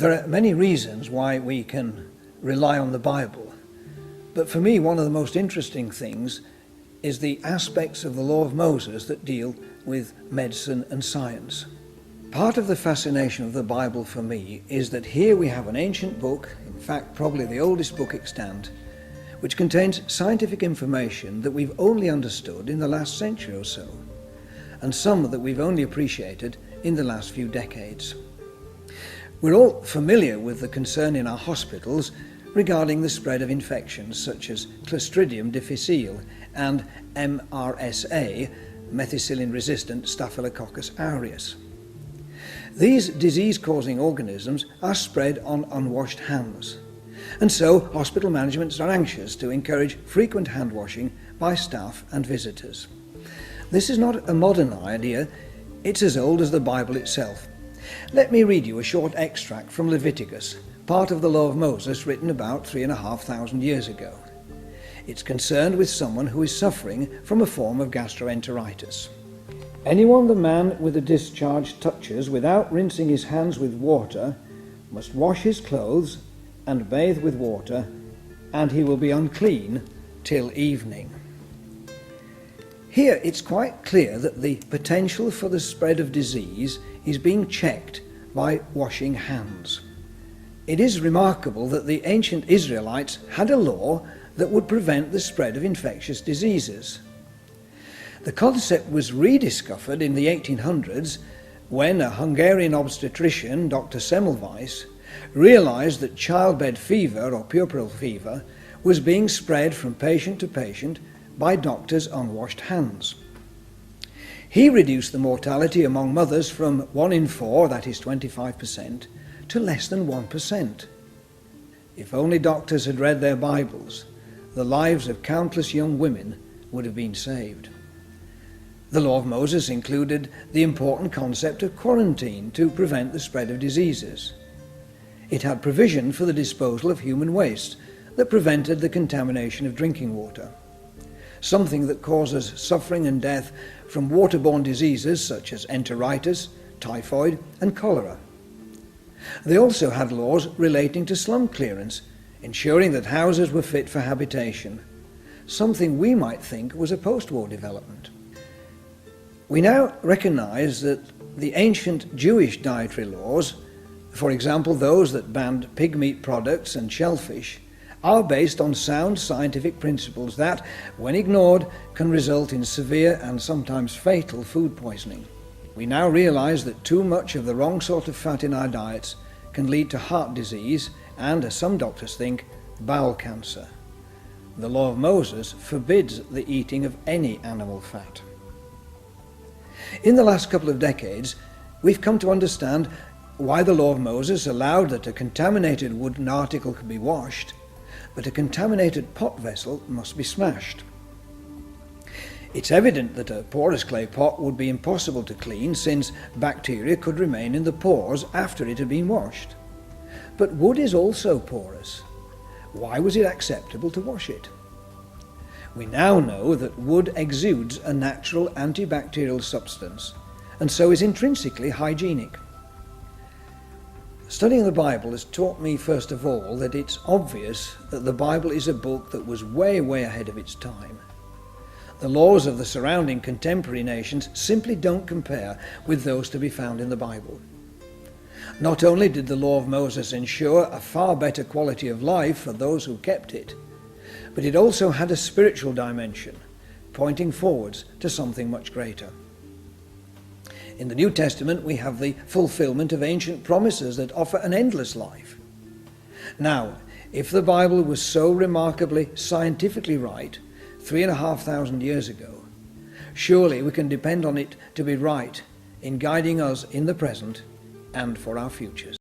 There are many reasons why we can rely on the Bible, but for me one of the most interesting things is the aspects of the law of Moses that deal with medicine and science. Part of the fascination of the Bible for me is that here we have an ancient book, in fact probably the oldest book extant, which contains scientific information that we've only understood in the last century or so, and some that we've only appreciated in the last few decades. We're all familiar with the concern in our hospitals regarding the spread of infections such as Clostridium difficile and MRSA, methicillin-resistant Staphylococcus aureus. These disease-causing organisms are spread on unwashed hands, and so hospital managements are anxious to encourage frequent hand washing by staff and visitors. This is not a modern idea, it's as old as the Bible itself. Let me read you a short extract from Leviticus, part of the law of Moses written about 3,500 years ago. It's concerned with someone who is suffering from a form of gastroenteritis. Anyone the man with a discharge touches without rinsing his hands with water must wash his clothes and bathe with water, and he will be unclean till evening. Here it's quite clear that the potential for the spread of disease is being checked by washing hands. It is remarkable that the ancient Israelites had a law that would prevent the spread of infectious diseases. The concept was rediscovered in the 1800s when a Hungarian obstetrician, Dr. Semmelweis, realized that childbed fever or puerperal fever was being spread from patient to patient by doctors' unwashed hands. He reduced the mortality among mothers from 1 in 4, that is 25%, to less than 1%. If only doctors had read their Bibles, the lives of countless young women would have been saved. The law of Moses included the important concept of quarantine to prevent the spread of diseases. It had provision for the disposal of human waste that prevented the contamination of drinking water, something that causes suffering and death from waterborne diseases such as enteritis, typhoid and cholera. They also had laws relating to slum clearance, ensuring that houses were fit for habitation, something we might think was a post-war development. We now recognize that the ancient Jewish dietary laws, for example those that banned pig meat products and shellfish, are based on sound scientific principles that, when ignored, can result in severe and sometimes fatal food poisoning. We now realize that too much of the wrong sort of fat in our diets can lead to heart disease and, as some doctors think, bowel cancer. The law of Moses forbids the eating of any animal fat. In the last couple of decades, we've come to understand why the law of Moses allowed that a contaminated wooden article could be washed, but a contaminated pot vessel must be smashed. It's evident that a porous clay pot would be impossible to clean, since bacteria could remain in the pores after it had been washed. But wood is also porous. Why was it acceptable to wash it? We now know that wood exudes a natural antibacterial substance, and so is intrinsically hygienic. Studying the Bible has taught me, first of all, that it's obvious that the Bible is a book that was way ahead of its time. The laws of the surrounding contemporary nations simply don't compare with those to be found in the Bible. Not only did the law of Moses ensure a far better quality of life for those who kept it, but it also had a spiritual dimension, pointing forwards to something much greater. In the New Testament, we have the fulfillment of ancient promises that offer an endless life. Now, if the Bible was so remarkably scientifically right 3,500 years ago, surely we can depend on it to be right in guiding us in the present and for our futures.